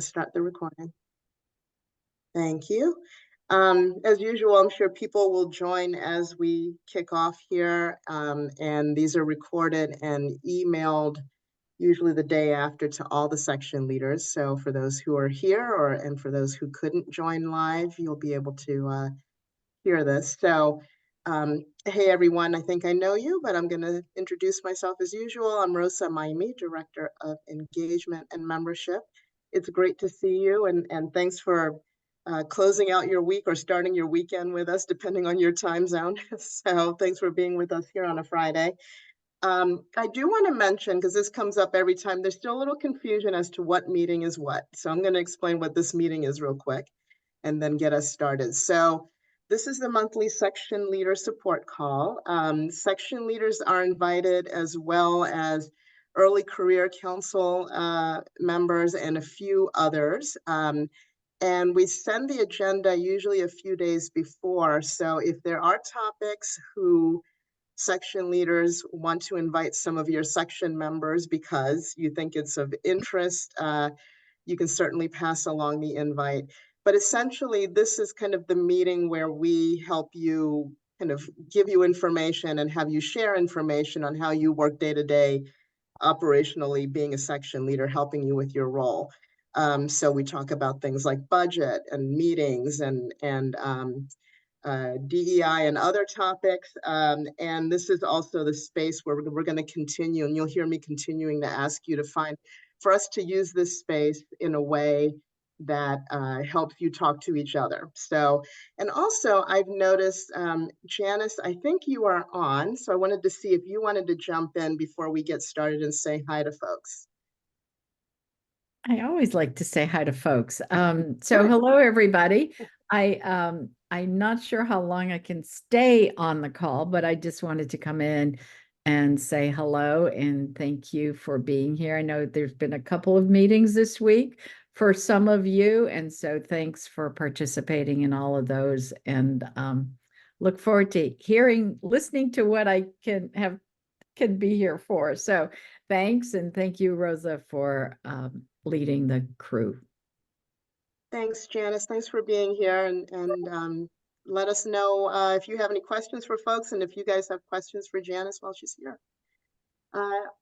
Start the recording. Thank you. As usual, I'm sure people will join as we kick off here, and these are recorded and emailed usually the day after to all the section leaders. So for those who are here and for those who couldn't join live, you'll be able to hear this. So hey everyone, I think I know you, but I'm going to introduce myself as usual. I'm Rosa Maimi, Director of Engagement and Membership. It's great to see you, and thanks for closing out your week or starting your weekend with us, depending on your time zone. So thanks for being with us here on a Friday. I do want to mention, because this comes up every time, there's still a little confusion as to what meeting is what. So I'm going to explain what this meeting is real quick and then get us started. So this is the monthly section leader support call. Section leaders are invited, as well as early career council members and a few others. And we send the agenda usually a few days before. So if there are topics who section leaders want to invite some of your section members because you think it's of interest, you can certainly pass along the invite. But essentially, this is kind of the meeting where we help you kind of give you information and have you share information on how you work day to day operationally, being a section leader, helping you with your role. So we talk about things like budget and meetings and DEI and other topics. And this is also the space where we're going to continue, and you'll hear me continuing to ask you to find, for us to use this space in a way that helps you talk to each other. So, and also I've noticed, Janice, I think you are on, so I wanted to see if you wanted to jump in before we get started and say hi to folks. I always like to say hi to folks. So hello, everybody. I'm not sure how long I can stay on the call, but I just wanted to come in and say hello and thank you for being here. I know there's been a couple of meetings this week for some of you, and so thanks for participating in all of those. And look forward to listening to what I can be here for. So thanks, and thank you, Rosa, for leading the crew. Thanks, Janice. Thanks for being here, and let us know if you have any questions for folks, and if you guys have questions for Janice while she's here.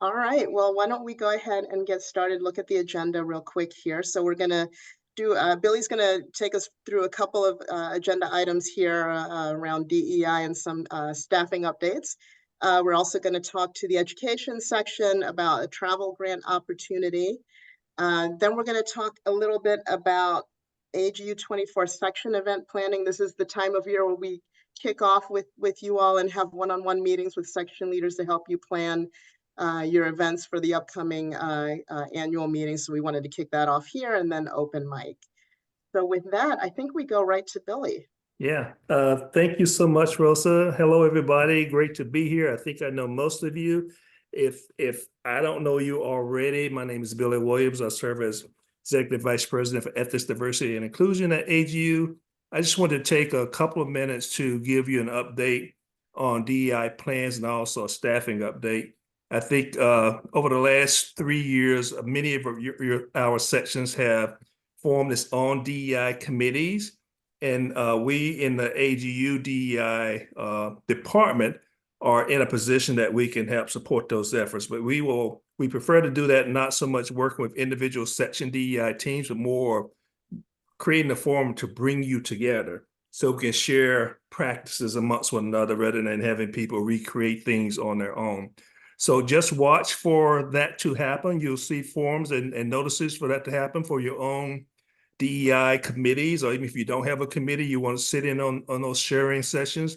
All right, well, why don't we go ahead and get started, look at the agenda real quick here. So we're gonna do, Billy's gonna take us through a couple of agenda items here around DEI and some staffing updates. We're also gonna talk to the education section about a travel grant opportunity. Then we're gonna talk a little bit about AGU 24 section event planning. This is the time of year where we kick off with you all and have one-on-one meetings with section leaders to help you plan your events for the upcoming annual meeting. So we wanted to kick that off here and then open mic. So with that, I think we go right to Billy. Yeah, thank you so much, Rosa. Hello, everybody. Great to be here. I think I know most of you. If I don't know you already, my name is Billy Williams. I serve as Executive Vice President for Ethics, Diversity, and Inclusion at AGU. I just wanted to take a couple of minutes to give you an update on DEI plans and also a staffing update. I think over the last 3 years, many of our sections have formed its own DEI committees. And we in the AGU DEI department are in a position that we can help support those efforts. But we prefer to do that not so much working with individual section DEI teams, but more creating a forum to bring you together so we can share practices amongst one another rather than having people recreate things on their own. So just watch for that to happen. You'll see forms and notices for that to happen for your own DEI committees, or even if you don't have a committee, you want to sit in on those sharing sessions,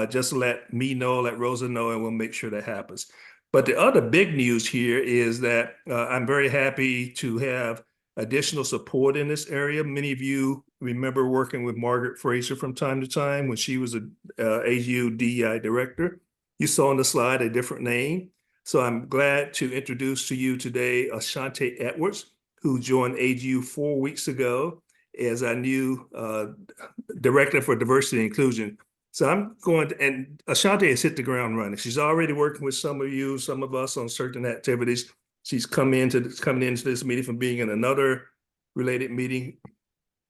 just let me know, let Rosa know, and we'll make sure that happens. But the other big news here is that I'm very happy to have additional support in this area. Many of you remember working with Margaret Fraser from time to time when she was a AGU DEI director. You saw on the slide a different name. So I'm glad to introduce to you today Ashante Edwards, who joined AGU 4 weeks ago as our new Director for Diversity and Inclusion. So I'm going to, and Ashante has hit the ground running. She's already working with some of you, some of us on certain activities. She's coming into this meeting from being in another related meeting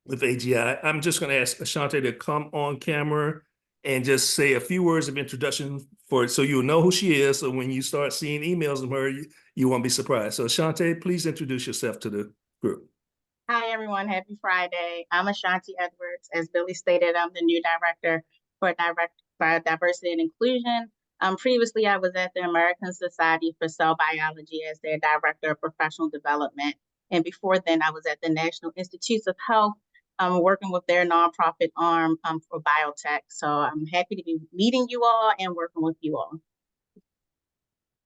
with AGI. I'm just going to ask Ashante to come on camera and just say a few words of introduction for it, so you'll know who she is. So when you start seeing emails from her, you won't be surprised. So Ashante, please introduce yourself to the group. Hi, everyone. Happy Friday. I'm Ashanti Edwards. As Billy stated, I'm the new director for Diversity and Inclusion. Previously, I was at the American Society for Cell Biology as their director of professional development. And before then, I was at the National Institutes of Health, working with their nonprofit arm for biotech. So I'm happy to be meeting you all and working with you all.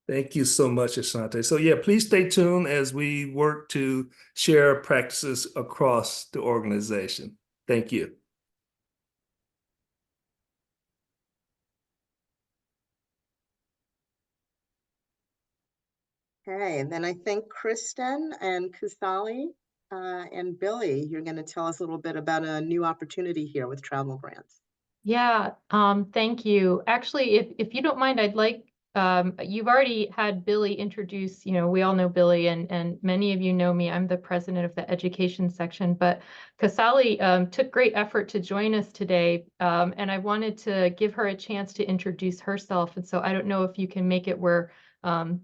Thank you so much, Ashante. So yeah, please stay tuned as we work to share practices across the organization. Thank you. Okay, and then I think Kristen and Kusali and Billy, you're going to tell us a little bit about a new opportunity here with travel grants. Yeah, thank you. Actually, if you don't mind, I'd like, you've already had Billy introduce, we all know Billy, and many of you know me. I'm the president of the education section, but Kusali took great effort to join us today, and I wanted to give her a chance to introduce herself. And so I don't know if you can make it where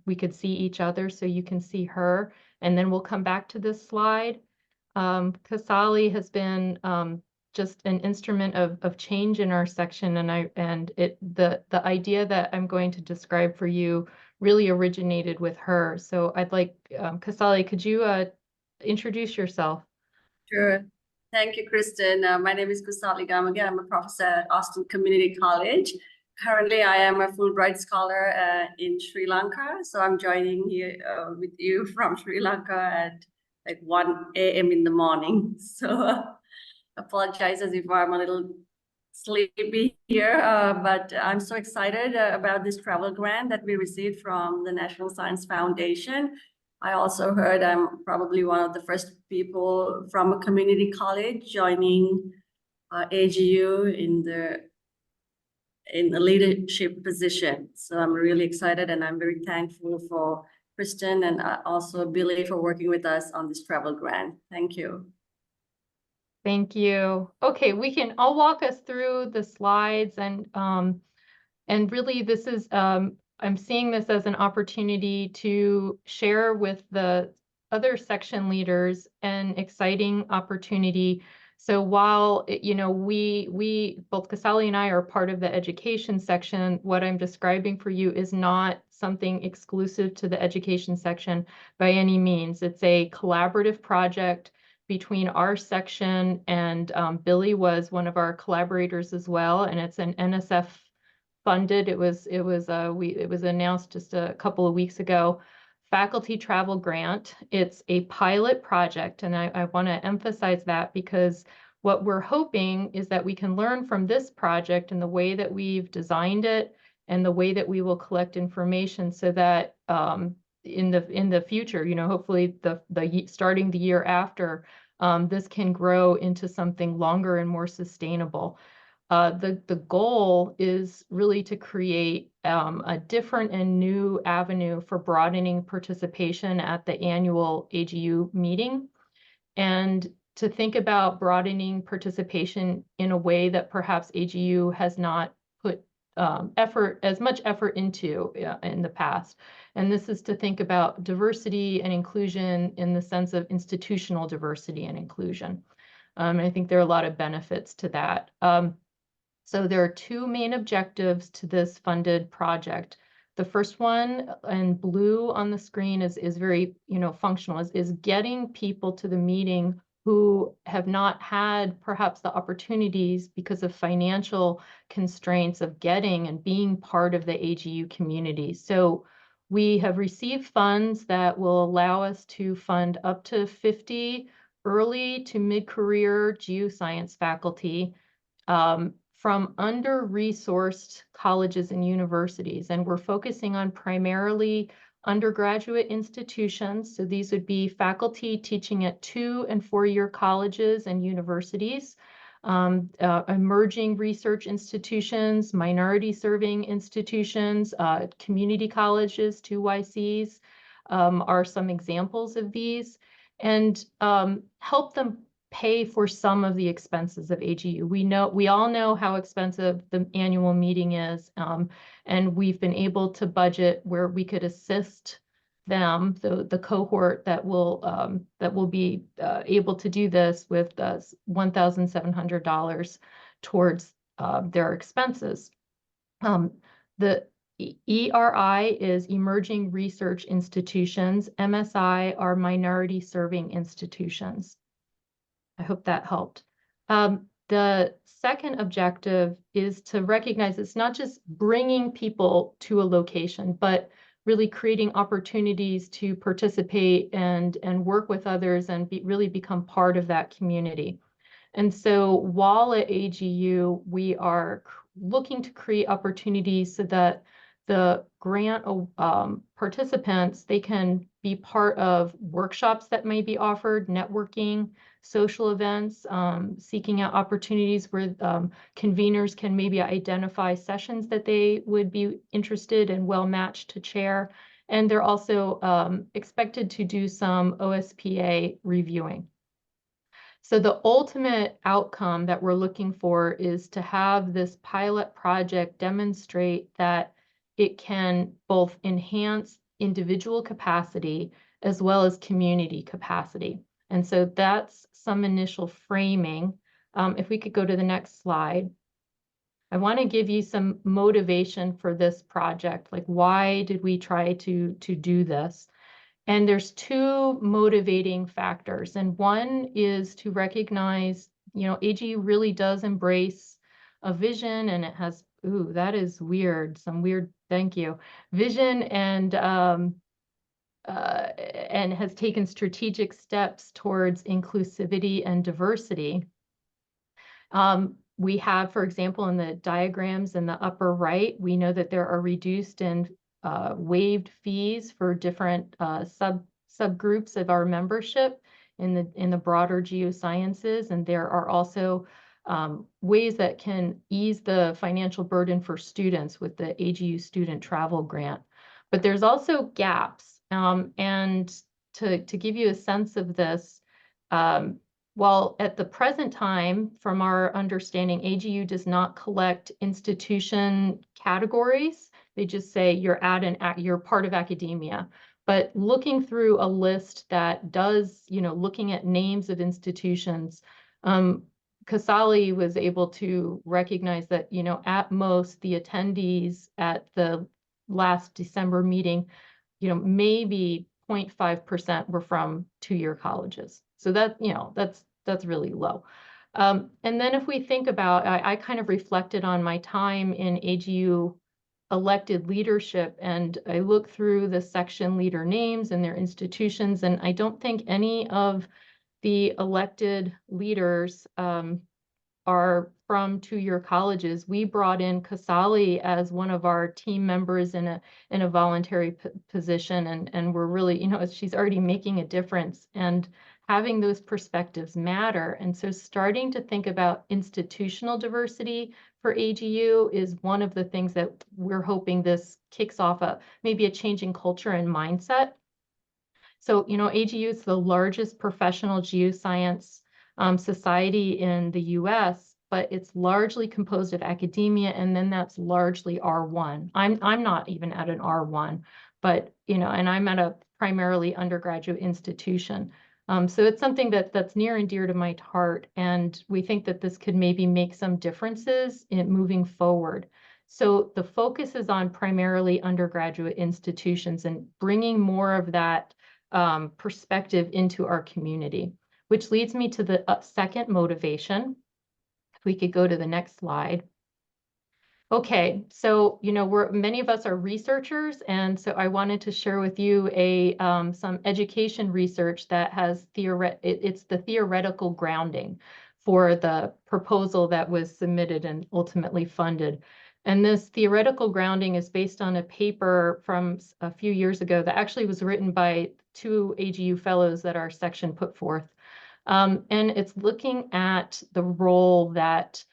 we could see each other so you can see her, and then we'll come back to this slide. Kusali has been just an instrument of change in our section, and the idea that I'm going to describe for you really originated with her. So I'd like, Kusali, could you introduce yourself? Sure. Thank you, Kristen. My name is Kusali Gamage. I'm a professor at Austin Community College. Currently, I am a Fulbright scholar in Sri Lanka. So I'm joining here with you from Sri Lanka at like 1 a.m. in the morning. So apologizes if I'm a little sleepy here, but I'm so excited about this travel grant that we received from the National Science Foundation. I also heard I'm probably one of the first people from a community college joining AGU in the leadership position. So I'm really excited, and I'm very thankful for Kristen and also Billy for working with us on this travel grant. Thank you. Thank you. Okay, I'll walk us through the slides, and really this is, I'm seeing this as an opportunity to share with the other section leaders an exciting opportunity. So while, we both Kusali and I are part of the education section, what I'm describing for you is not something exclusive to the education section by any means. It's a collaborative project between our section, and Billy was one of our collaborators as well, and it's an NSF funded. It was announced just a couple of weeks ago. Faculty travel grant. It's a pilot project, and I want to emphasize that, because what we're hoping is that we can learn from this project and the way that we've designed it and the way that we will collect information, so that in the future, hopefully starting the year after, this can grow into something longer and more sustainable. The goal is really to create a different and new avenue for broadening participation at the annual AGU meeting, and to think about broadening participation in a way that perhaps AGU has not put as much effort into in the past. And this is to think about diversity and inclusion in the sense of institutional diversity and inclusion. And I think there are a lot of benefits to that. So there are two main objectives to this funded project. The first one, in blue on the screen, is very functional, is getting people to the meeting who have not had perhaps the opportunities because of financial constraints of getting and being part of the AGU community. So we have received funds that will allow us to fund up to 50 early to mid-career geoscience faculty from under-resourced colleges and universities. And we're focusing on primarily undergraduate institutions. So these would be faculty teaching at 2- and 4-year colleges and universities, emerging research institutions, minority serving institutions, community colleges, 2 YCs are some examples of these. and help them pay for some of the expenses of AGU. We all know how expensive the annual meeting is, and we've been able to budget where we could assist them, the cohort that will be able to do this with $1,700 towards their expenses. The ERI is Emerging Research Institutions. MSI are Minority Serving Institutions. I hope that helped. The second objective is to recognize it's not just bringing people to a location, but really creating opportunities to participate and work with others and really become part of that community. And so while at AGU, we are looking to create opportunities so that the grant participants, they can be part of workshops that may be offered, networking, social events, seeking out opportunities where conveners can maybe identify sessions that they would be interested and well matched to chair. And they're also expected to do some OSPA reviewing. So the ultimate outcome that we're looking for is to have this pilot project demonstrate that it can both enhance individual capacity as well as community capacity. And so that's some initial framing. If we could go to the next slide. I want to give you some motivation for this project. Like, why did we try to do this? And there's two motivating factors. And one is to recognize, AGU really does embrace a vision, and it has, ooh, that is weird, some weird, thank you, vision, and has taken strategic steps towards inclusivity and diversity. We have, for example, in the diagrams in the upper right, we know that there are reduced and waived fees for different subgroups of our membership in the broader geosciences, and there are also ways that can ease the financial burden for students with the AGU Student Travel Grant. But there's also gaps, and to give you a sense of this, while at the present time, from our understanding, AGU does not collect institution categories. They just say you're part of academia. But looking through a list that does, looking at names of institutions, Casale was able to recognize that, at most the attendees at the last December meeting, maybe 0.5% were from two-year colleges. So that, that's really low. And then if we think about, I kind of reflected on my time in AGU elected leadership, and I look through the section leader names and their institutions, and I don't think any of the elected leaders are from two-year colleges. We brought in Casale as one of our team members in a voluntary position, and we're really, she's already making a difference, and having those perspectives matter. And so starting to think about institutional diversity for AGU is one of the things that we're hoping this kicks off maybe a changing culture and mindset. So, AGU is the largest professional geoscience society in the US, but it's largely composed of academia, and then that's largely R1. I'm not even at an R1, but, and I'm at a primarily undergraduate institution. So it's something that's near and dear to my heart, and we think that this could maybe make some differences in moving forward. So the focus is on primarily undergraduate institutions and bringing more of that perspective into our community, which leads me to the second motivation. If we could go to the next slide. Okay, so many of us are researchers, and so I wanted to share with you some education research that has it's the theoretical grounding for the proposal that was submitted and ultimately funded. And this theoretical grounding is based on a paper from a few years ago that actually was written by two AGU fellows that our section put forth. And it's looking at the role that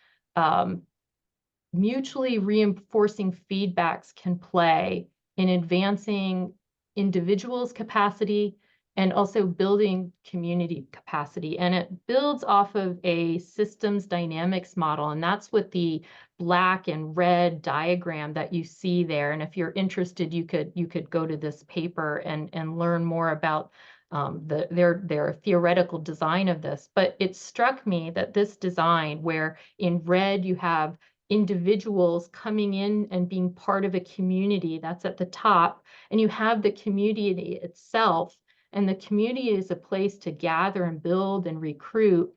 mutually reinforcing feedbacks can play in advancing individuals' capacity and also building community capacity. And it builds off of a systems dynamics model. And that's what the black and red diagram that you see there. And if you're interested, you could go to this paper and learn more about their theoretical design of this. But it struck me that this design, where in red you have individuals coming in and being part of a community, that's at the top, and you have the community itself, and the community is a place to gather and build and recruit.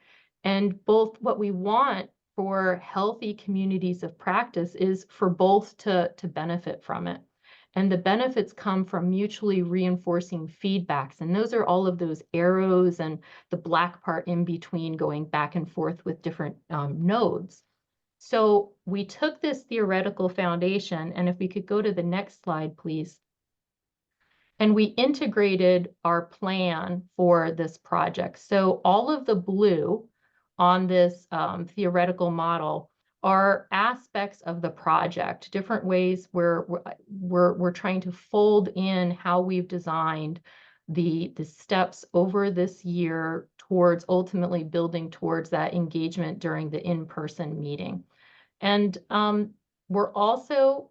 And both what we want for healthy communities of practice is for both to benefit from it. And the benefits come from mutually reinforcing feedbacks. And those are all of those arrows and the black part in between going back and forth with different nodes. So we took this theoretical foundation, and if we could go to the next slide, please. And we integrated our plan for this project. So all of the blue on this theoretical model are aspects of the project, different ways where we're trying to fold in how we've designed the steps over this year towards ultimately building towards that engagement during the in-person meeting. And we're also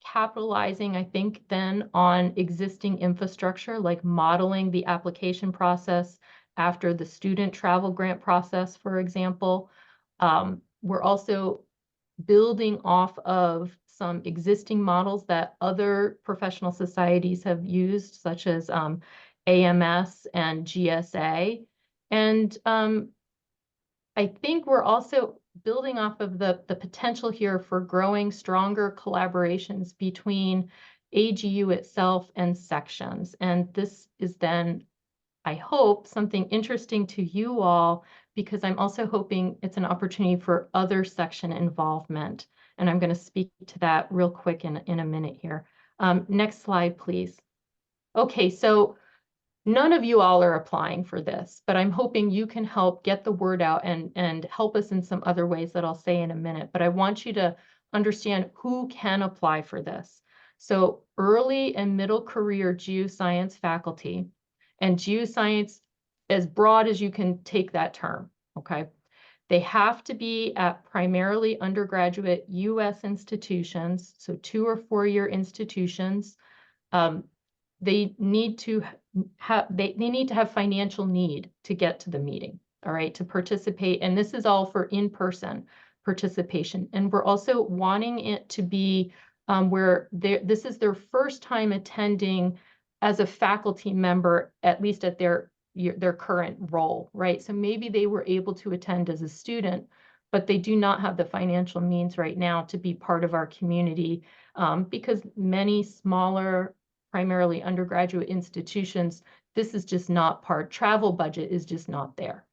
capitalizing, I think, then on existing infrastructure, like modeling the application process after the student travel grant process, for example. We're also building off of some existing models that other professional societies have used, such as AMS and GSA. And I think we're also building off of the potential here for growing stronger collaborations between AGU itself and sections. And this is then, I hope, something interesting to you all, because I'm also hoping it's an opportunity for other section involvement. And I'm going to speak to that real quick in a minute here. Next slide, please. Okay, so none of you all are applying for this, but I'm hoping you can help get the word out and help us in some other ways that I'll say in a minute. But I want you to understand who can apply for this. So early and middle career geoscience faculty, and geoscience, as broad as you can take that term, okay? They have to be at primarily undergraduate US institutions, so 2 or 4 year institutions. They need to have financial need to get to the meeting, all right, to participate. And this is all for in-person participation. And we're also wanting it to be where this is their first time attending as a faculty member, at least at their current role, right? So maybe they were able to attend as a student, but they do not have the financial means right now to be part of our community because many smaller, primarily undergraduate institutions, this is just not part. Travel budget is just not there.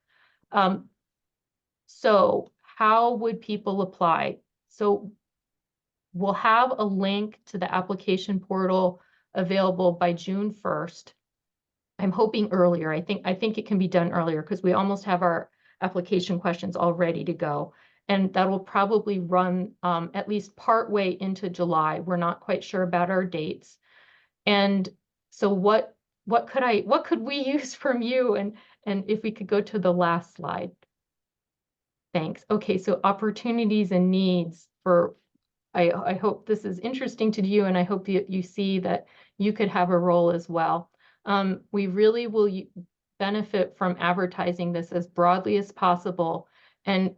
So how would people apply? So we'll have a link to the application portal available by June 1st. I'm hoping earlier. I think it can be done earlier because we almost have our application questions all ready to go. And that will probably run at least part way into July. We're not quite sure about our dates. And so what could we use from you? And if we could go to the last slide. Thanks. Okay, so opportunities and needs for, I hope this is interesting to you, and I hope you see that you could have a role as well. We really will benefit from advertising this as broadly as possible. And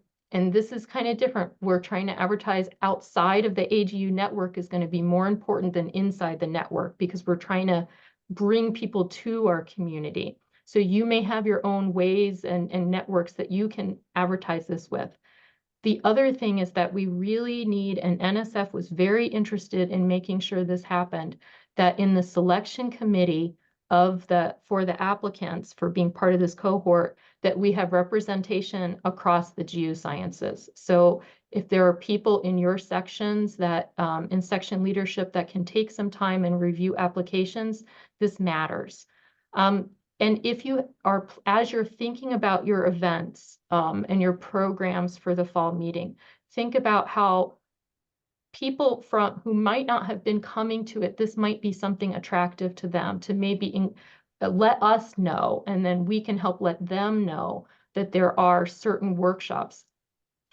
this is kind of different. We're trying to advertise outside of the AGU network is going to be more important than inside the network because we're trying to bring people to our community. So you may have your own ways and networks that you can advertise this with. The other thing is that we really need, and NSF was very interested in making sure this happened, that in the selection committee for the applicants for being part of this cohort, that we have representation across the geosciences. So if there are people in your sections that in section leadership that can take some time and review applications, this matters. And if you are, as you're thinking about your events and your programs for the fall meeting, think about how people who might not have been coming to it, this might be something attractive to them to maybe let us know, and then we can help let them know that there are certain workshops.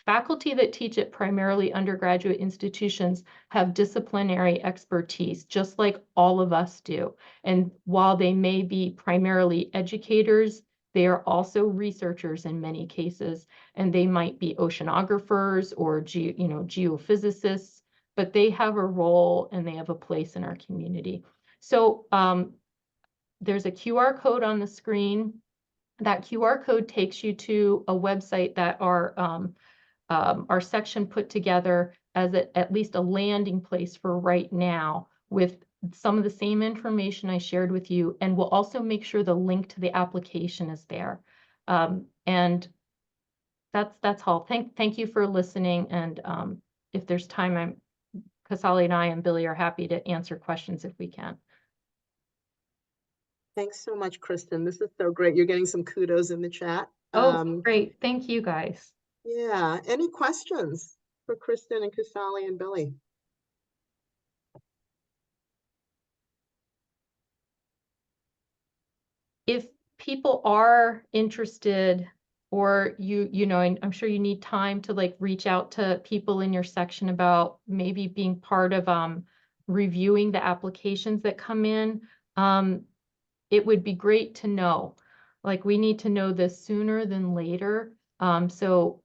Faculty that teach at primarily undergraduate institutions have disciplinary expertise, just like all of us do. And while they may be primarily educators, they are also researchers in many cases, and they might be oceanographers or geophysicists, but they have a role and they have a place in our community. So there's a QR code on the screen. That QR code takes you to a website that our section put together as at least a landing place for right now, with some of the same information I shared with you, and we'll also make sure the link to the application is there. And that's all. Thank you for listening. And if there's time, Casali and I and Billy are happy to answer questions if we can. Thanks so much, Kristen. This is so great. You're getting some kudos in the chat. Oh, great. Thank you, guys. Yeah. Any questions for Kristen and Casali and Billy? If people are interested, or you know, and I'm sure you need time to like reach out to people in your section about maybe being part of reviewing the applications that come in, it would be great to know. Like, we need to know this sooner than later. So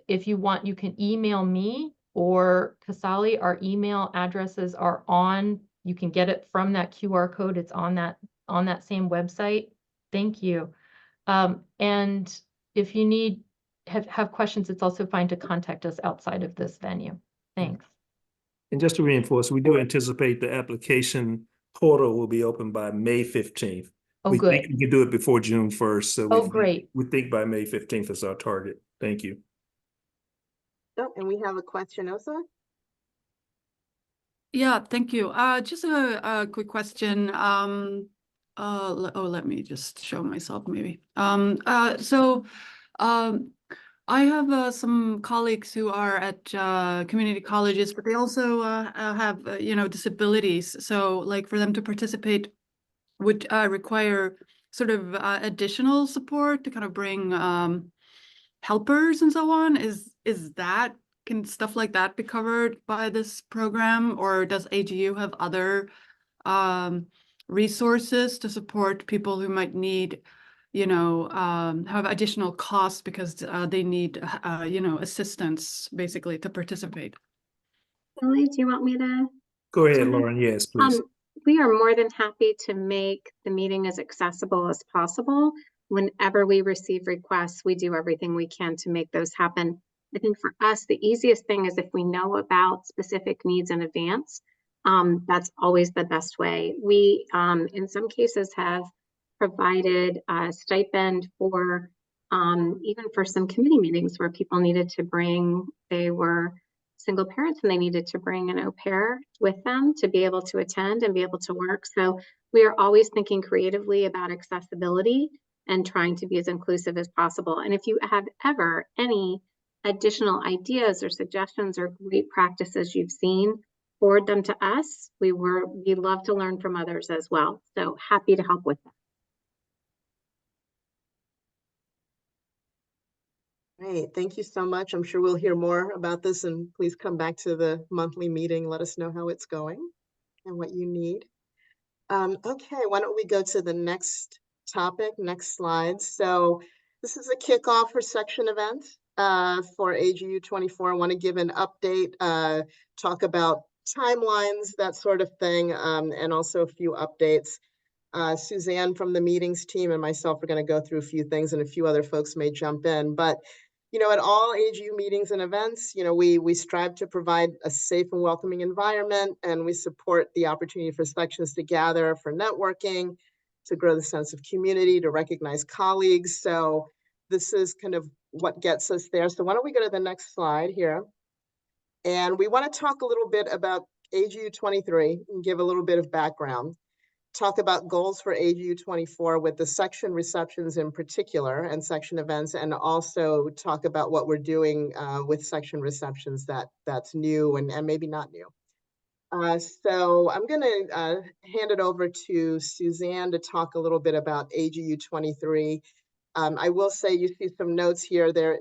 if you want, you can email me or Casali. Our email addresses are on, you can get it from that QR code. It's on that same website. Thank you. And if you have questions, it's also fine to contact us outside of this venue. Thanks. And just to reinforce, we do anticipate the application portal will be open by May 15th. Oh, We good. think we can do it before June 1st. So Oh, great. we think by May 15th is our target. Thank you. Oh, and we have a question, Osa? Yeah, thank you. Just a quick question. Let me just show myself maybe. I have some colleagues who are at community colleges, but they also have disabilities. So like for them to participate would require sort of additional support to kind of bring helpers and so on. Can stuff like that be covered by this program, or does AGU have other resources to support people who might need, have additional costs because they need, assistance basically to participate? Billy, do you want me to? Go ahead, Sorry. Lauren. Yes, please. We are more than happy to make the meeting as accessible as possible. Whenever we receive requests, we do everything we can to make those happen. I think for us, the easiest thing is if we know about specific needs in advance. That's always the best way. We, in some cases, have provided a stipend for even for some committee meetings where people needed to bring, they were single parents and they needed to bring an au pair with them to be able to attend and be able to work. So we are always thinking creatively about accessibility and trying to be as inclusive as possible. And if you have ever any additional ideas or suggestions or great practices you've seen, forward them to us. We love to learn from others as well. So happy to help with that. Great, thank you so much. I'm sure we'll hear more about this, and please come back to the monthly meeting. Let us know how it's going and what you need. Okay, why don't we go to the next topic, next slide. So this is a kickoff for section event for AGU 24. I want to give an update, talk about timelines, that sort of thing, and also a few updates. Suzanne from the meetings team and myself are going to go through a few things, and a few other folks may jump in. But at all AGU meetings and events, we strive to provide a safe and welcoming environment, and we support the opportunity for sections to gather for networking, to grow the sense of community, to recognize colleagues. So this is kind of what gets us there. So why don't we go to the next slide here? And we want to talk a little bit about AGU 23 and give a little bit of background. Talk about goals for AGU 24 with the section receptions in particular and section events, and also talk about what we're doing with section receptions that's new and maybe not new. So I'm going to hand it over to Suzanne to talk a little bit about AGU 23. I will say you see some notes here there,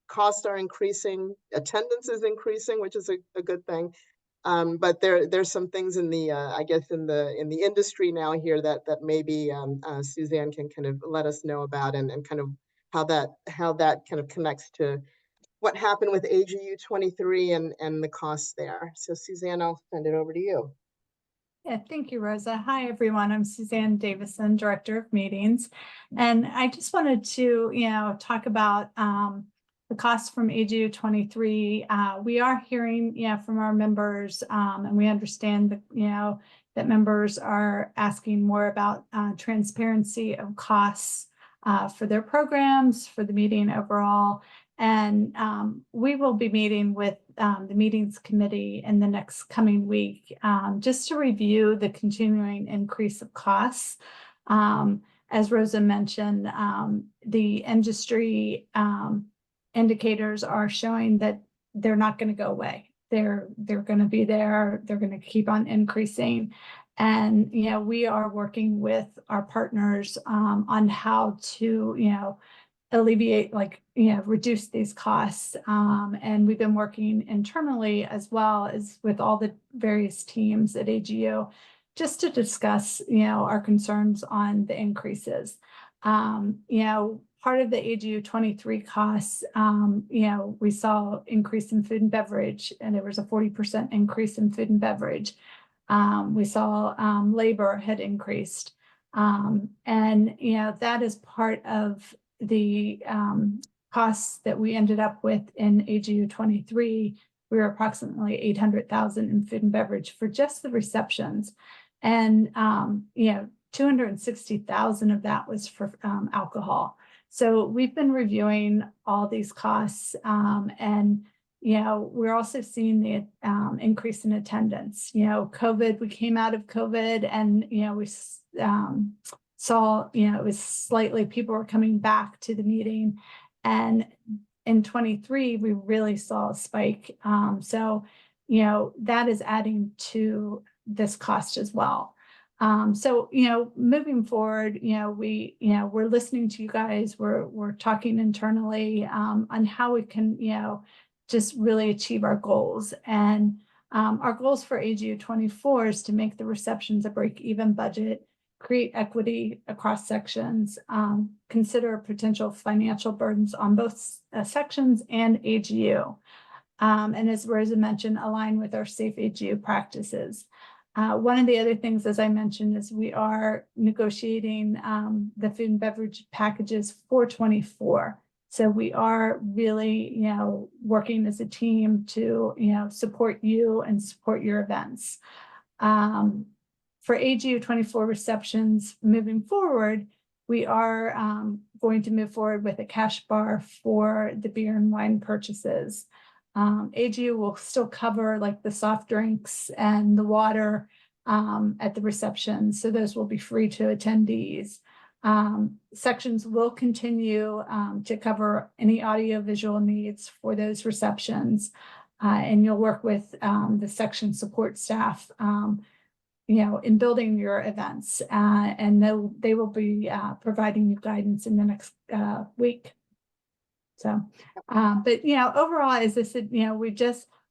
costs are increasing, attendance is increasing, which is a good thing. But there's some things in the, I guess in the industry now here that maybe Suzanne can kind of let us know about and kind of how that kind of connects to what happened with AGU 23 and the costs there. So Suzanne, I'll send it over to you. Yeah, thank you, Rosa. Hi, everyone. I'm Suzanne Davison, Director of Meetings. And I just wanted to, talk about the costs from AGU 23. We are hearing, from our members, and we understand that, that members are asking more about transparency of costs for their programs, for the meeting overall. And we will be meeting with the meetings committee in the next coming week just to review the continuing increase of costs. As Rosa mentioned, the industry indicators are showing that they're not going to go away. They're going to be there. They're going to keep on increasing. And, we are working with our partners on how to, alleviate, reduce these costs. And we've been working internally as well as with all the various teams at AGU just to discuss, our concerns on the increases. Part of the AGU 23 costs, we saw increase in food and beverage, and there was a 40% increase in food and beverage. We saw labor had increased. And, that is part of the costs that we ended up with in AGU 23. We were approximately 800,000 in food and beverage for just the receptions. And, 260,000 of that was for alcohol. So we've been reviewing all these costs and, we're also seeing the increase in attendance. COVID, we came out of COVID and, we saw, it was slightly, people were coming back to the meeting. And in 23, we really saw a spike. So, that is adding to this cost as well. So, moving forward, we're listening to you guys. We're talking internally on how we can, just really achieve our goals. And our goals for AGU 24 is to make the receptions a break-even budget, create equity across sections, consider potential financial burdens on both sections and AGU. And as Rosa mentioned, align with our safe AGU practices. One of the other things, as I mentioned, is we are negotiating the food and beverage packages for 24. So we are really, working as a team to, support you and support your events. For AGU 24 receptions moving forward, we are going to move forward with a cash bar for the beer and wine purchases. AGU will still cover like the soft drinks and the water at the reception. So those will be free to attendees. Sections will continue to cover any audio-visual needs for those receptions. And you'll work with the section support staff in building your events, and they will be providing you guidance in the next week. So, but overall, as I said, we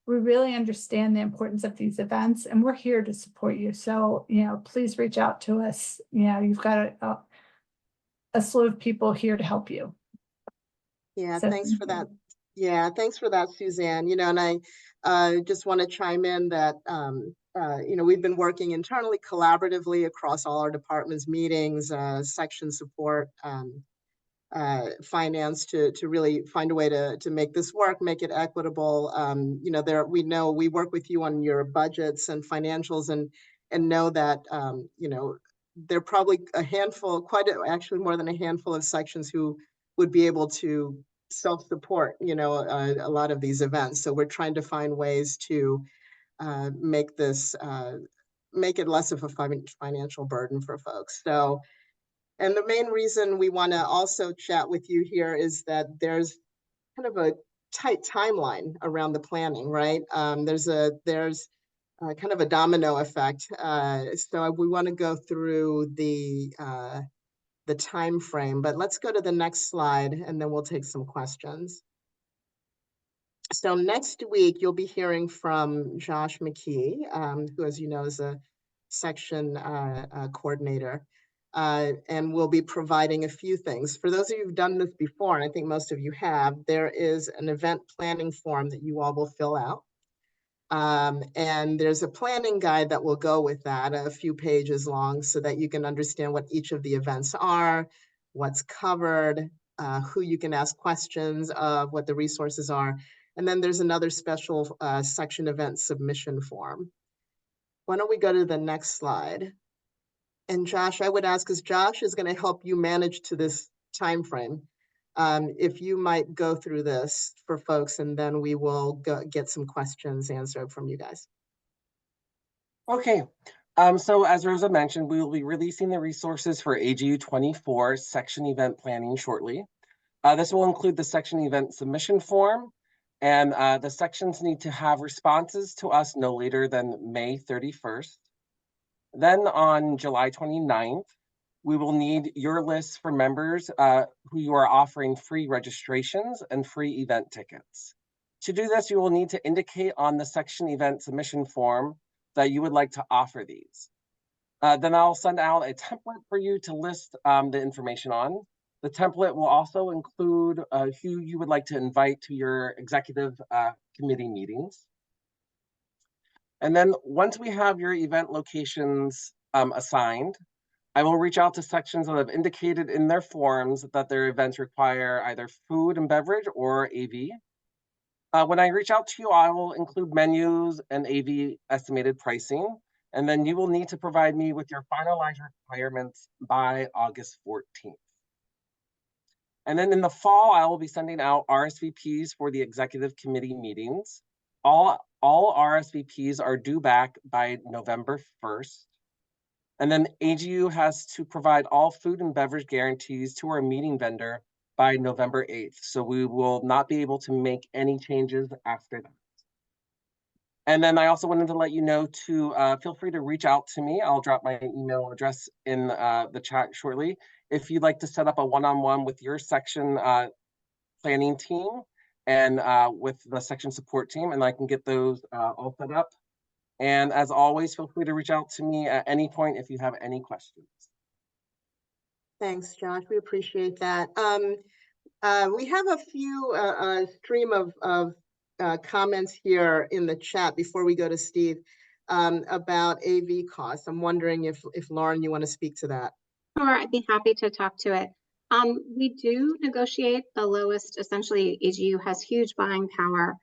really understand the importance of these events, and we're here to support you. So, please reach out to us. You've got a slew of people here to help you. Yeah, So, thanks for that. Yeah, thanks for that, Suzanne. And I just want to chime in that we've been working internally, collaboratively across all our departments, meetings, section support, finance to really find a way to make this work, make it equitable. We work with you on your budgets and financials and know that, there are probably a handful, actually more than a handful of sections who would be able to self-support, a lot of these events. So we're trying to find ways to make it less of a financial burden for folks. So, and the main reason we want to also chat with you here is that there's kind of a tight timeline around the planning, right? There's kind of a domino effect. So we want to go through the time frame, but let's go to the next slide and then we'll take some questions. So next week, you'll be hearing from Josh McKee, who, as you know, is a section coordinator, and we'll be providing a few things. For those of you who've done this before, and I think most of you have, there is an event planning form that you all will fill out. And there's a planning guide that will go with that, a few pages long, so that you can understand what each of the events are, what's covered, who you can ask questions of, what the resources are. And then there's another special section event submission form. Why don't we go to the next slide? And Josh, I would ask, because Josh is going to help you manage to this time frame, if you might go through this for folks, and then we will get some questions answered from you guys. Okay, so as Rosa mentioned, we will be releasing the resources for AGU 24 section event planning shortly. This will include the section event submission form, and the sections need to have responses to us no later than May 31st. Then on July 29th, we will need your lists for members who you are offering free registrations and free event tickets. To do this, you will need to indicate on the section event submission form that you would like to offer these. Then I'll send out a template for you to list the information on. The template will also include who you would like to invite to your executive committee meetings. And then once we have your event locations assigned, I will reach out to sections that have indicated in their forms that their events require either food and beverage or AV. When I reach out to you, I will include menus and AV estimated pricing, and then you will need to provide me with your finalized requirements by August 14th. And then in the fall, I will be sending out RSVPs for the executive committee meetings. All RSVPs are due back by November 1st. And then AGU has to provide all food and beverage guarantees to our meeting vendor by November 8th. So we will not be able to make any changes after that. And then I also wanted to let you know to feel free to reach out to me. I'll drop my email address in the chat shortly. If you'd like to set up a one-on-one with your section planning team and with the section support team, and I can get those all set up. And as always, feel free to reach out to me at any point if you have any questions. Thanks, Josh. We appreciate that. We have a few stream of comments here in the chat before we go to Steve about AV costs. I'm wondering if Lauren, you want to speak to that. Sure, I'd be happy to talk to it. We do negotiate the lowest. Essentially, AGU has huge buying power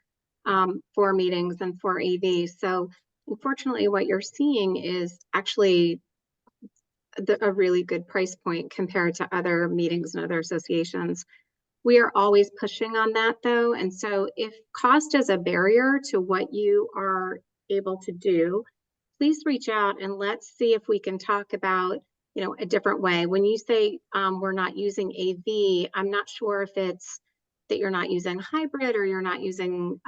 for meetings and for AV. So unfortunately, what you're seeing is actually a really good price point compared to other meetings and other associations. We are always pushing on that though. And so if cost is a barrier to what you are able to do, please reach out and let's see if we can talk about, you know, a different way. When you say we're not using AV, I'm not sure if it's that you're not using hybrid or you're not using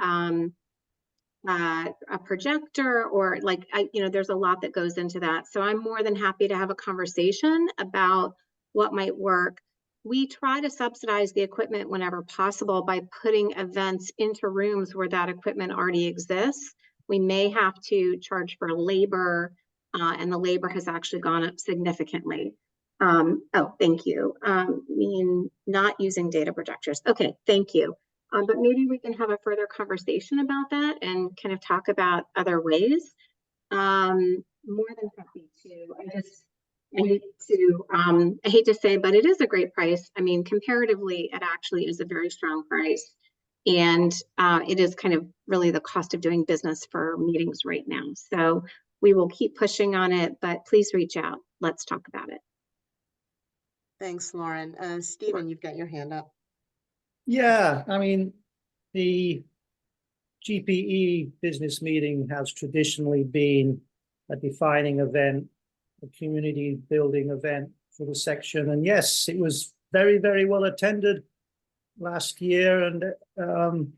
a projector or like, you know, there's a lot that goes into that. So I'm more than happy to have a conversation about what might work. We try to subsidize the equipment whenever possible by putting events into rooms where that equipment already exists. We may have to charge for labor, and the labor has actually gone up significantly. Oh, thank you. Not using data projectors. Okay, thank you. But maybe we can have a further conversation about that and kind of talk about other ways. More than happy to. I hate to say, but it is a great price. I mean, comparatively, it actually is a very strong price. And it is kind of really the cost of doing business for meetings right now. So we will keep pushing on it, but please reach out. Let's talk about it. Thanks, Lauren. Stephen, you've got your hand up. Yeah, I mean, the GPE business meeting has traditionally been a defining event, a community building event for the section. And yes, it was very, very well attended last year. And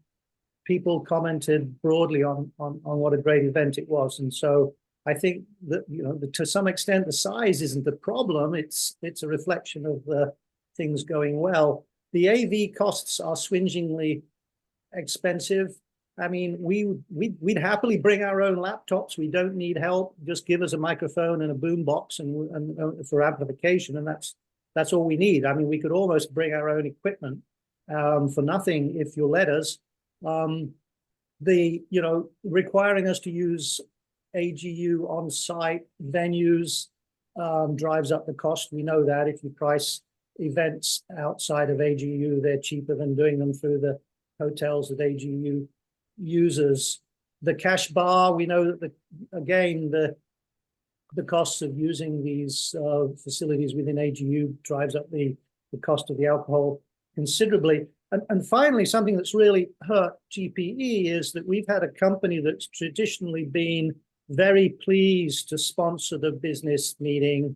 people commented broadly on what a great event it was. And so I think that, you know, to some extent, the size isn't the problem. It's a reflection of the things going well. The AV costs are swingingly expensive. I mean, we'd happily bring our own laptops. We don't need help. Just give us a microphone and a boom box and for amplification, and that's all we need. I mean, we could almost bring our own equipment for nothing if you'll let us. Requiring us to use AGU on-site venues drives up the cost. We know that if you price events outside of AGU, they're cheaper than doing them through the hotels that AGU uses. The cash bar, we know that the costs of using these facilities within AGU drives up the cost of the alcohol considerably. And finally, something that's really hurt GPE is that we've had a company that's traditionally been very pleased to sponsor the business meeting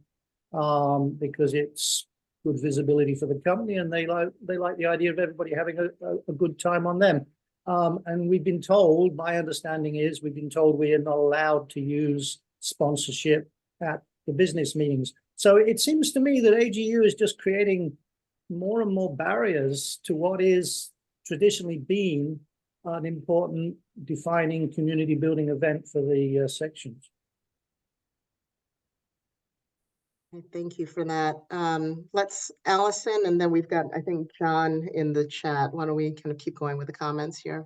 because it's good visibility for the company, and they like the idea of everybody having a good time on them. And we've been told, my understanding is, we've been told we are not allowed to use sponsorship at the business meetings. So it seems to me that AGU is just creating more and more barriers to what is traditionally been an important defining community building event for the sections. Thank you for that. Let's Allison, and then we've got, I think, John in the chat. Why don't we kind of keep going with the comments here?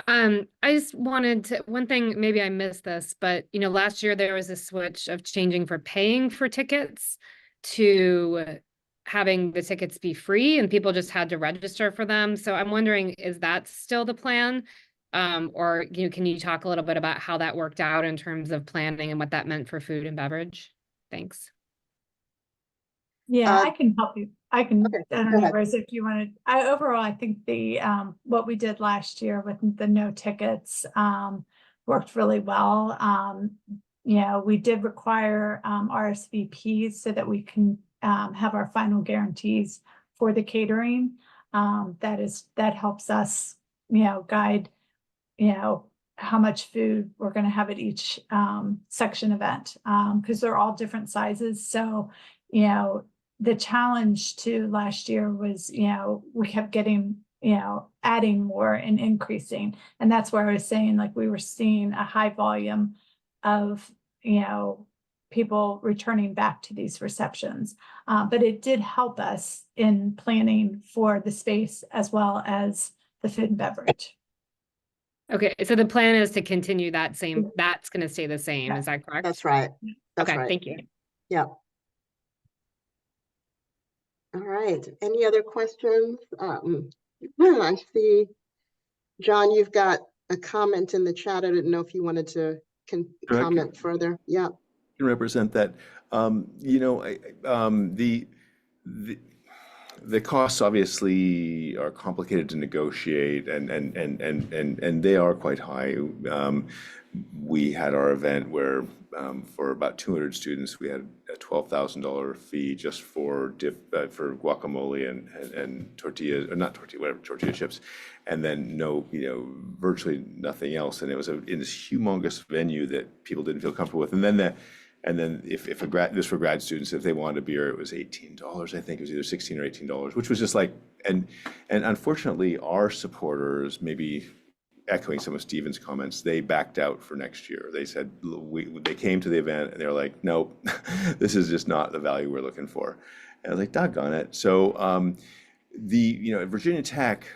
I just wanted to, one thing, maybe I missed this, but you know, last year there was a switch of changing for paying for tickets to having the tickets be free, and people just had to register for them. So I'm wondering, is that still the plan? Or can you talk a little bit about how that worked out in terms of planning and what that meant for food and beverage? Thanks. Yeah, I can help you. I can, Okay, I don't go know, ahead. Rose, if you wanted, overall, I think the, what we did last year with the no tickets, worked really well. You know, we did require, RSVPs so that we can, have our final guarantees for the catering. That helps us, you know, guide, you know, how much food we're going to have at each, section event, because they're all different sizes. So, you know, the challenge too last year was, you know, we kept getting, you know, adding more and increasing. And that's where I was saying, like, we were seeing a high volume of, you know, people returning back to these receptions. But it did help us in planning for the space as well as the food and beverage. Okay, so the plan is to continue that same, that's going to stay the same. Yeah. Is that correct? That's right. That's Okay, right. thank you. Yeah. All right. Any other questions? I see, John, you've got a comment in the chat. I didn't know if you wanted to comment further. Yeah. Can represent that. You know, the costs obviously are complicated to negotiate, and they are quite high. We had our event where for about 200 students, we had a $12,000 fee just for for guacamole and tortillas, or not tortilla, whatever, tortilla chips, and then virtually nothing else. And it was in this humongous venue that people didn't feel comfortable with. And then if this for grad students, if they wanted a beer, it was $18. I think it was either $16 or $18, which was just like, and unfortunately, our supporters, maybe echoing some of Stephen's comments, they backed out for next year. They said, they came to the event and they're like, nope, this is just not the value we're looking for. And I was like, doggone it. So Virginia Tech,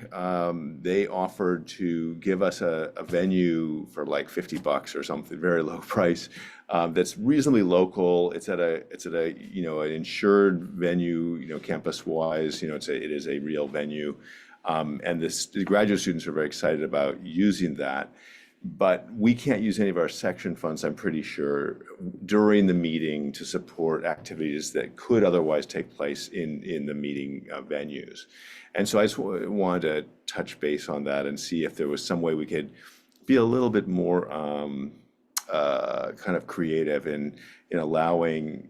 they offered to give us a venue for like $50 or something, very low price. That's reasonably local. It's at an insured venue, campus wise. It is a real venue, and the graduate students are very excited about using that. But we can't use any of our section funds, I'm pretty sure, during the meeting to support activities that could otherwise take place in the meeting venues. And so I just wanted to touch base on that and see if there was some way we could be a little bit more kind of creative in allowing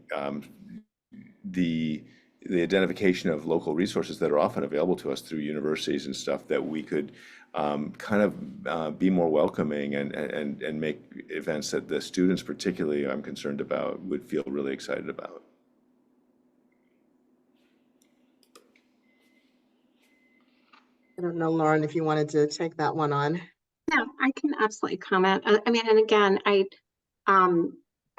the the identification of local resources that are often available to us through universities and stuff that we could kind of be more welcoming and make events that the students particularly I'm concerned about would feel really excited about. I don't know, Lauren, if you wanted to take that one on. Yeah, I can absolutely comment. I mean, and again, I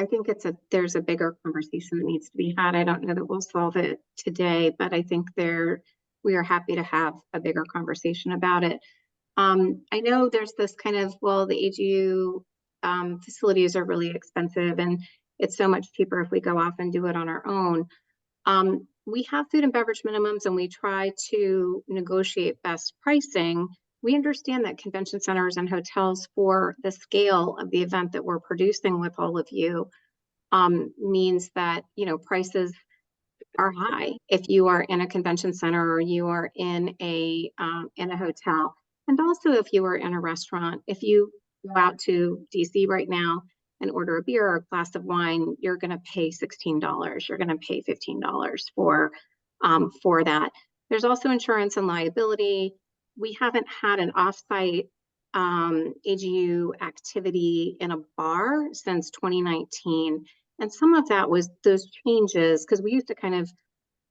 think there's a bigger conversation that needs to be had. I don't know that we'll solve it today, but I think we are happy to have a bigger conversation about it. I know there's this kind of, well, the AGU facilities are really expensive and it's so much cheaper if we go off and do it on our own. We have food and beverage minimums and we try to negotiate best pricing. We understand that convention centers and hotels, for the scale of the event that we're producing with all of you, means that, you know, prices are high if you are in a convention center or you are in a hotel. And also if you are in a restaurant, if you go out to DC right now and order a beer or a glass of wine, you're going to pay $16. You're going to pay $15 for that. There's also insurance and liability. We haven't had an offsite AGU activity in a bar since 2019. And some of that was those changes, because we used to kind of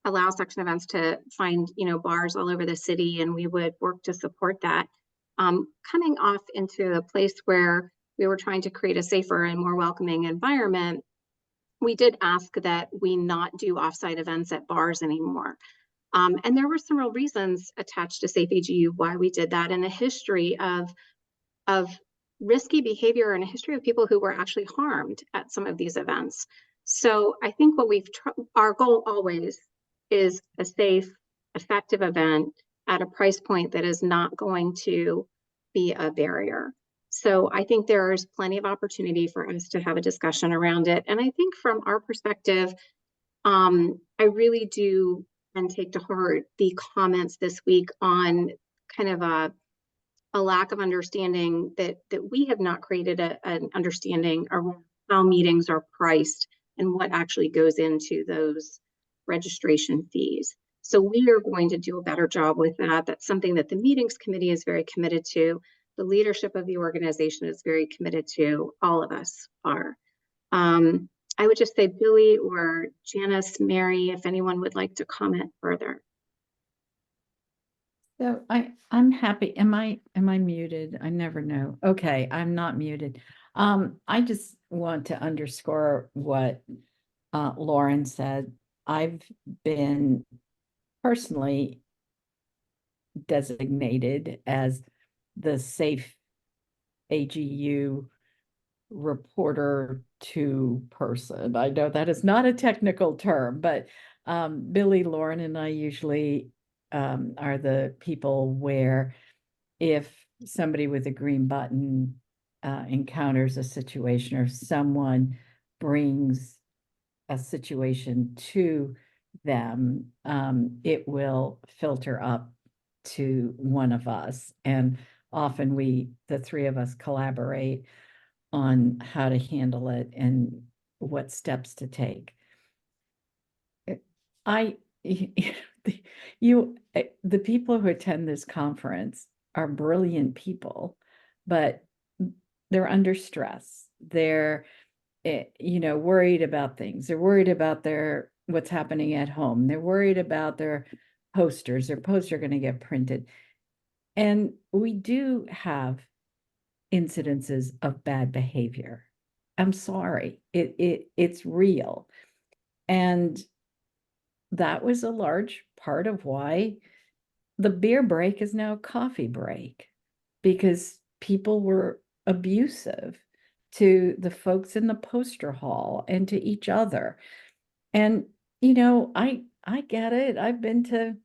allow section events to find, you know, bars all over the city, and we would work to support that. Coming off into a place where we were trying to create a safer and more welcoming environment, we did ask that we not do offsite events at bars anymore. And there were some real reasons attached to Safe AGU why we did that, and a history of risky behavior and a history of people who were actually harmed at some of these events. So I think what our goal always is a safe, effective event at a price point that is not going to be a barrier. So I think there's plenty of opportunity for us to have a discussion around it. And I think from our perspective, I really do and take to heart the comments this week on kind of a lack of understanding that we have not created an understanding around how meetings are priced and what actually goes into those registration fees. So we are going to do a better job with that. That's something that the meetings committee is very committed to. The leadership of the organization is very committed to. All of us are. I would just say Billy or Janice, Mary, if anyone would like to comment further. So I'm happy. Am I muted? I never know. Okay, I'm not muted. I just want to underscore what Lauren said. I've been personally designated as the Safe AGU reporter to person. I know that is not a technical term, but Billy, Lauren, and I usually are the people where if somebody with a green button encounters a situation or someone brings a situation to them, it will filter up to one of us. And often the three of us collaborate on how to handle it and what steps to take. The people who attend this conference are brilliant people, but they're under stress. They're, worried about things. They're worried about what's happening at home. They're worried about their posters. Their posters are going to get printed. And we do have incidences of bad behavior. I'm sorry, it's real. And that was a large part of why the beer break is now coffee break, because people were abusive to the folks in the poster hall and to each other. And, I get it. I've been to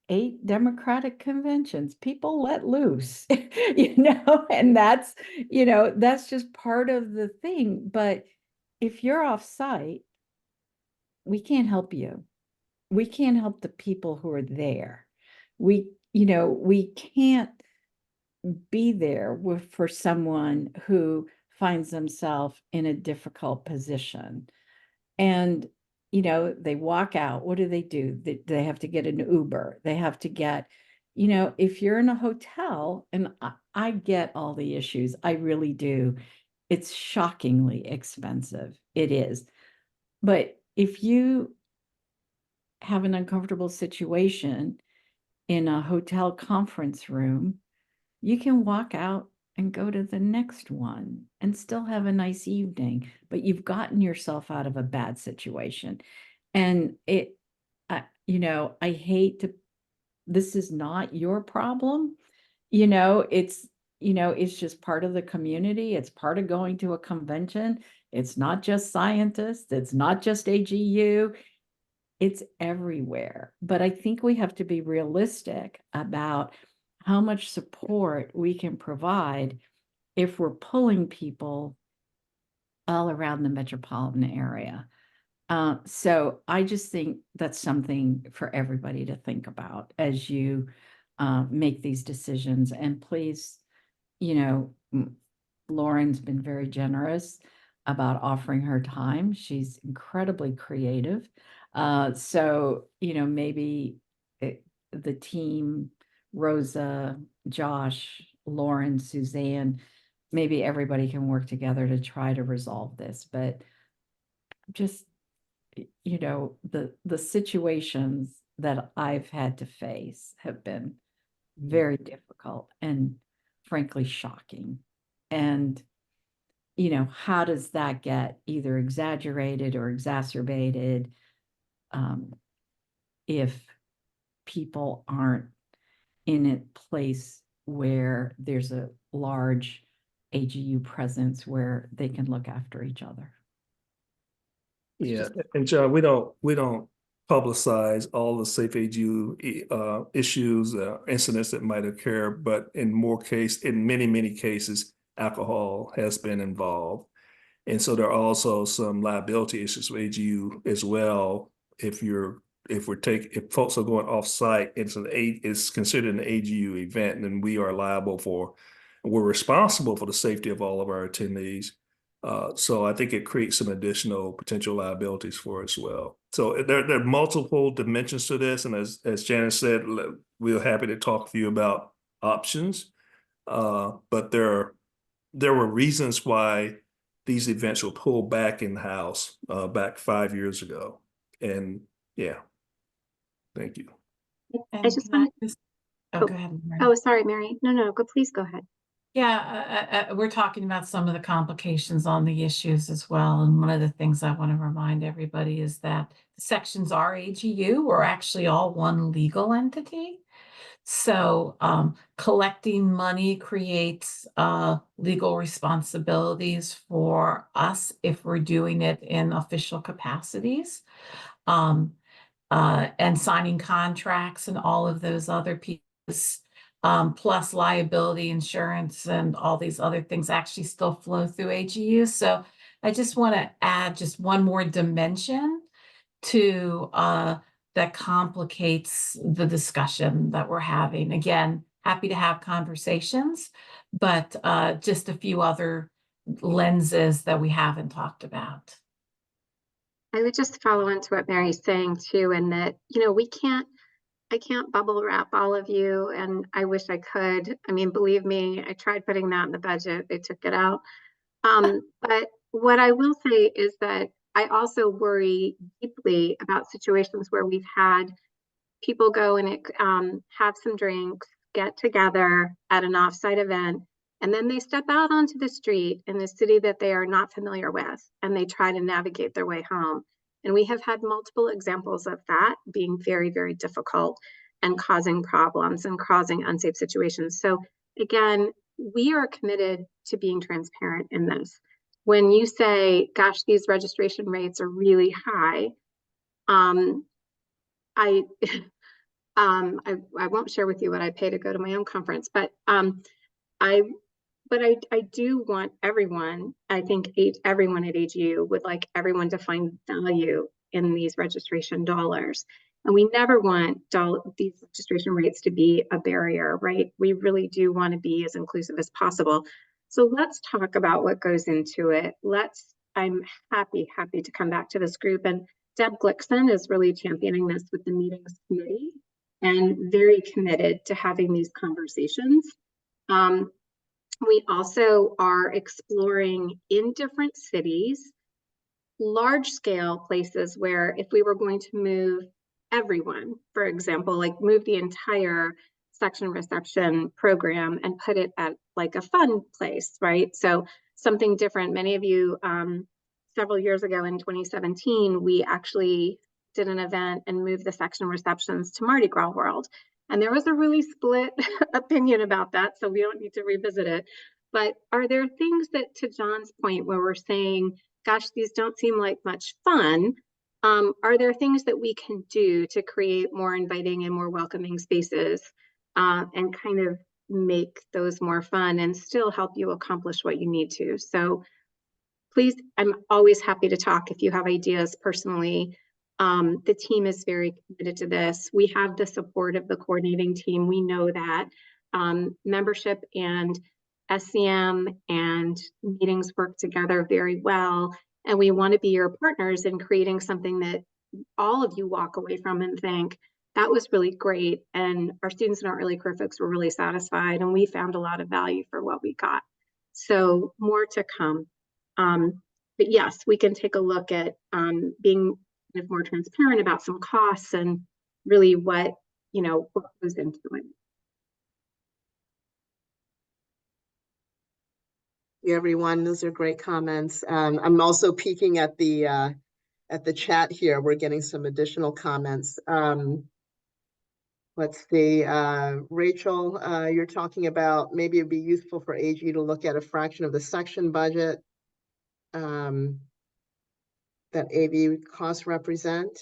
8 Democratic conventions. People let loose, and that's just part of the thing. But if you're off site, we can't help you. We can't help the people who are there. We can't be there for someone who finds themselves in a difficult position. And, you know, they walk out. What do? They have to get an Uber. They have to get, you know, if you're in a hotel, and I get all the issues, I really do. It's shockingly expensive. It is. But if you have an uncomfortable situation in a hotel conference room, you can walk out and go to the next one and still have a nice evening, but you've gotten yourself out of a bad situation. And you know, I hate to, this is not your problem. You know, it's just part of the community. It's part of going to a convention. It's not just scientists. It's not just AGU. It's everywhere. But I think we have to be realistic about how much support we can provide if we're pulling people all around the metropolitan area. So I just think that's something for everybody to think about as you make these decisions. And please, you know, Lauren's been very generous about offering her time. She's incredibly creative. So, you know, maybe the team, Rosa, Josh, Lauren, Suzanne, maybe everybody can work together to try to resolve this. But just, you know, the situations that I've had to face have been very difficult and frankly shocking. And, you know, how does that get either exaggerated or exacerbated if people aren't in a place where there's a large AGU presence where they can look after each other? Yeah, and John, we don't publicize all the Safe AGU issues, incidents that might occur, but in many cases, alcohol has been involved. And so there are also some liability issues with AGU as well. If folks are going off site, it's considered an AGU event, and then we're responsible for the safety of all of our attendees. So I think it creates some additional potential liabilities for us as well. So there are multiple dimensions to this, and as Janice said, we're happy to talk with you about options. But there were reasons why these events were pulled back in-house back 5 years ago. And yeah, thank you. I just want to. Oh, go ahead, Mary. Oh, sorry, Mary. No, please go ahead. Yeah, we're talking about some of the complications on the issues as well. And one of the things I want to remind everybody is that the sections are AGU. We're actually all one legal entity. So collecting money creates legal responsibilities for us if we're doing it in official capacities. And signing contracts and all of those other pieces. Plus liability insurance and all these other things actually still flow through AGU. So I just want to add just one more dimension to that complicates the discussion that we're having. Again, happy to have conversations, but just a few other lenses that we haven't talked about. I would just follow into what Mary's saying too, and that, you know, I can't bubble wrap all of you, and I wish I could. I mean, believe me, I tried putting that in the budget. They took it out. But what I will say is that I also worry deeply about situations where we've had people go and have some drinks, get together at an offsite event, and then they step out onto the street in the city that they are not familiar with, and they try to navigate their way home. And we have had multiple examples of that being very, very difficult and causing problems and causing unsafe situations. So again, we are committed to being transparent in this. When you say, gosh, these registration rates are really high, I won't share with you what I pay to go to my own conference, but I do want everyone, I think everyone at AGU would like everyone to find value in these registration dollars. And we never want these registration rates to be a barrier, right? We really do want to be as inclusive as possible. So let's talk about what goes into it. I'm happy to come back to this group and Deb Glickson is really championing this with the meetings committee and very committed to having these conversations. We also are exploring in different cities, large scale places where if we were going to move everyone, for example, like move the entire section reception program and put it at like a fun place, right? So something different. Many of you, several years ago in 2017, we actually did an event and moved the section receptions to Mardi Gras World. And there was a really split opinion about that, so we don't need to revisit it. But are there things that, to John's point, where we're saying, gosh, these don't seem like much fun, are there things that we can do to create more inviting and more welcoming spaces and kind of make those more fun and still help you accomplish what you need to? So please, I'm always happy to talk if you have ideas personally. The team is very committed to this. We have the support of the coordinating team. We know that membership and SCM and meetings work together very well. And we want to be your partners in creating something that all of you walk away from and think, that was really great. And our students and our early career folks were really satisfied, and we found a lot of value for what we got. So more to come. But yes, we can take a look at being kind of more transparent about some costs and really what goes into it. Everyone, those are great comments. I'm also peeking at the chat here. We're getting some additional comments. Let's see, Rachel, you're talking about maybe it'd be useful for AG to look at a fraction of the section budget that AV costs represent.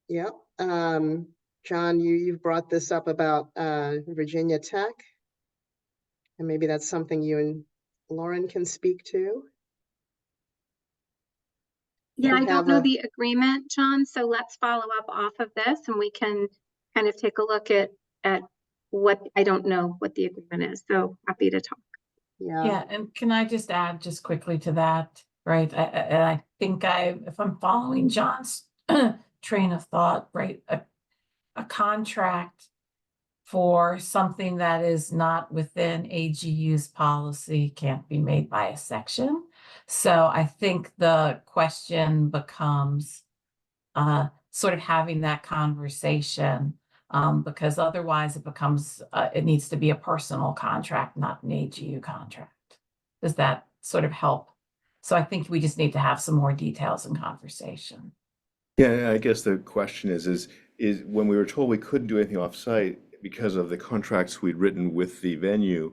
Yep. John, you've brought this up about Virginia Tech. And maybe that's something you and Lauren can speak to. Yeah, I don't know the agreement, John, so let's follow up off of this and we can kind of take a look at what, I don't know what the agreement is, so happy to talk. Yeah, and can I just add just quickly to that, right? I think if I'm following John's train of thought, right, a contract for something that is not within AGU's policy can't be made by a section. So I think the question becomes sort of having that conversation because otherwise it becomes, it needs to be a personal contract, not an AGU contract. Does that sort of help? So I think we just need to have some more details and conversation. Yeah, I guess the question is when we were told we couldn't do anything off-site because of the contracts we'd written with the venue,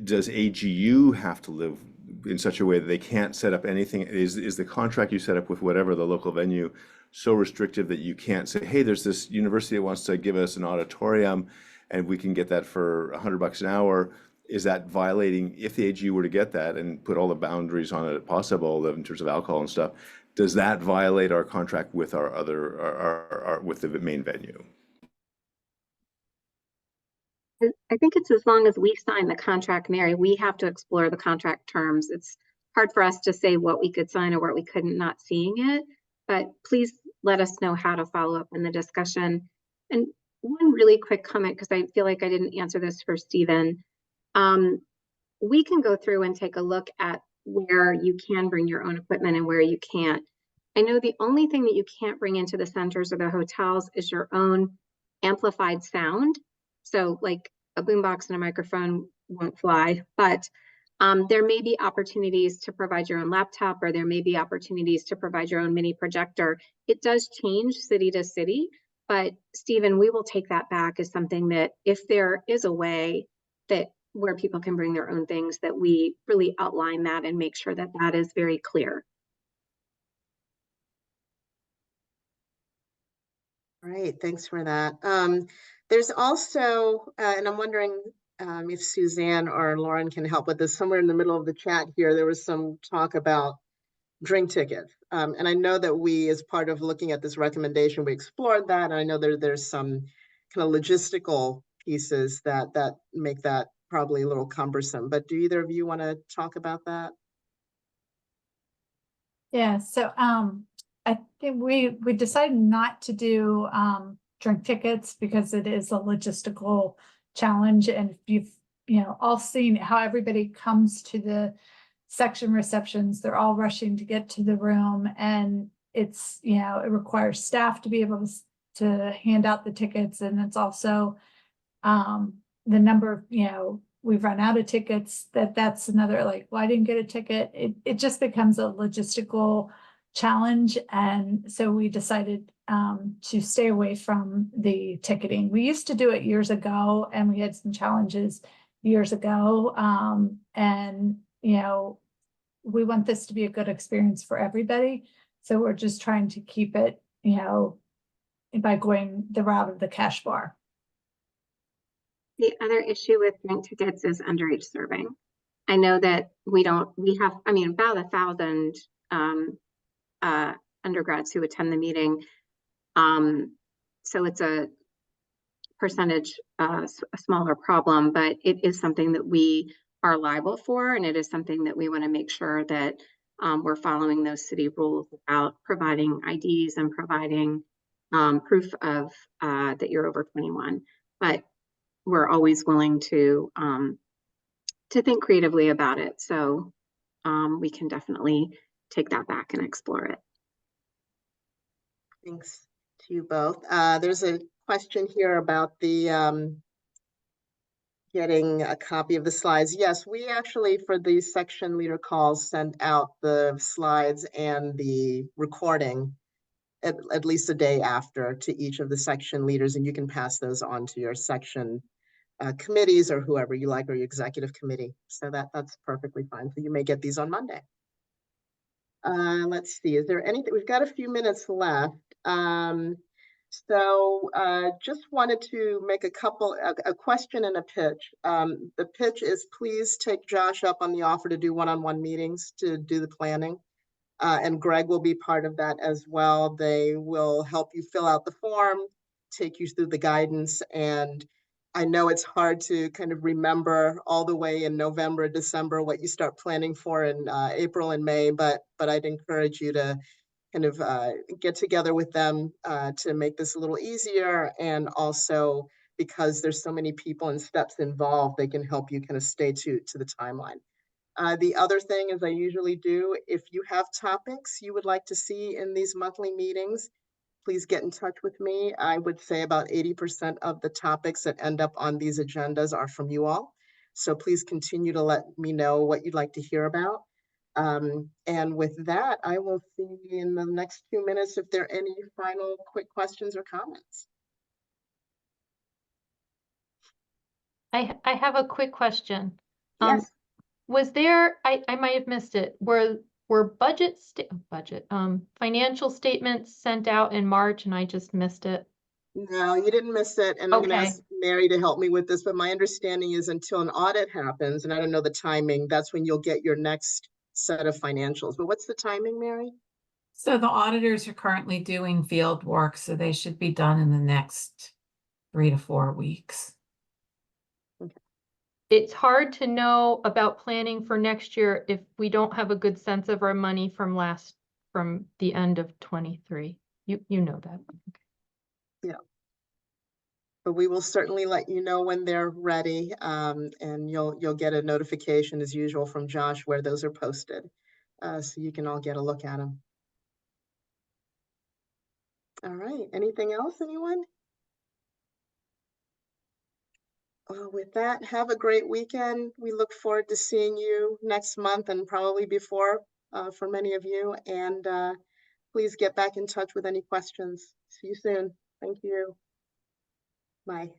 does AGU have to live in such a way that they can't set up anything? Is the contract you set up with whatever the local venue so restrictive that you can't say, hey, there's this university that wants to give us an auditorium and we can get that for $100 an hour? Is that violating, if the AGU were to get that and put all the boundaries on it possible in terms of alcohol and stuff, does that violate our contract with our other, with the main venue? I think it's as long as we sign the contract, Mary, we have to explore the contract terms. It's hard for us to say what we could sign or what we couldn't, not seeing it, but please let us know how to follow up in the discussion. And one really quick comment, because I feel like I didn't answer this for Stephen. We can go through and take a look at where you can bring your own equipment and where you can't. I know the only thing that you can't bring into the centers or the hotels is your own amplified sound. So like a boombox and a microphone won't fly, but there may be opportunities to provide your own laptop, or there may be opportunities to provide your own mini projector. It does change city to city, but Stephen, we will take that back as something that if there is a way that where people can bring their own things, that we really outline that and make sure that that is very clear. Great, thanks for that. There's also, and I'm wondering if Suzanne or Lauren can help with this, somewhere in the middle of the chat here, there was some talk about drink tickets. And I know that we, as part of looking at this recommendation, we explored that. And I know there's some kind of logistical pieces that make that probably a little cumbersome, but do either of you want to talk about that? Yeah, so I think we decided not to do drink tickets because it is a logistical challenge, and if you've all seen how everybody comes to the section receptions, they're all rushing to get to the room, and it's it requires staff to be able to hand out the tickets, and it's also the number of we've run out of tickets, that's another, like, well, I didn't get a ticket. It just becomes a logistical challenge. And so we decided to stay away from the ticketing. We used to do it years ago, and we had some challenges years ago. And we want this to be a good experience for everybody. So we're just trying to keep it, by going the route of the cash bar. The other issue with drink tickets is underage serving. I know that we have, about 1,000 undergrads who attend the meeting. So it's a percentage, a smaller problem, but it is something that we are liable for, and it is something that we want to make sure that we're following those city rules about providing IDs and providing proof of that you're over 21. But we're always willing to think creatively about it. So we can definitely take that back and explore it. Thanks to you both. There's a question here about the getting a copy of the slides. Yes, we actually, for the section leader calls, sent out the slides and the recording at least a day after to each of the section leaders, and you can pass those on to your section committees or whoever you like, or your executive committee. So that's perfectly fine. So you may get these on Monday. Let's see, is there anything? We've got a few minutes left. Just wanted to make a question and a pitch. The pitch is, please take Josh up on the offer to do one-on-one meetings to do the planning. And Greg will be part of that as well. They will help you fill out the form, take you through the guidance. And I know it's hard to kind of remember all the way in November, December, what you start planning for in April and May, but I'd encourage you to kind of get together with them to make this a little easier. And also, because there's so many people and steps involved, they can help you kind of stay to the timeline. The other thing, as I usually do, if you have topics you would like to see in these monthly meetings, please get in touch with me. I would say about 80% of the topics that end up on these agendas are from you all. So please continue to let me know what you'd like to hear about. And with that, I will see you in the next few minutes if there are any final quick questions or comments. I have a quick question. Yes. Was there, I might have missed it, were financial statements sent out in March and I just missed it? No, you didn't miss it. And I'm going to ask Mary to help me with this, but my understanding is until an audit happens, and I don't know the timing, that's when you'll get your next set of financials. But what's the timing, Mary? So the auditors are currently doing field work, so they should be done in the next 3 to 4 weeks. It's hard to know about planning for next year if we don't have a good sense of our money from the end of 23. You know that. Yeah. But we will certainly let you know when they're ready, and you'll get a notification as usual from Josh where those are posted, so you can all get a look at them. All right. Anything else, anyone? With that, have a great weekend. We look forward to seeing you next month and probably before for many of you. And please get back in touch with any questions. See you soon. Thank you. Bye.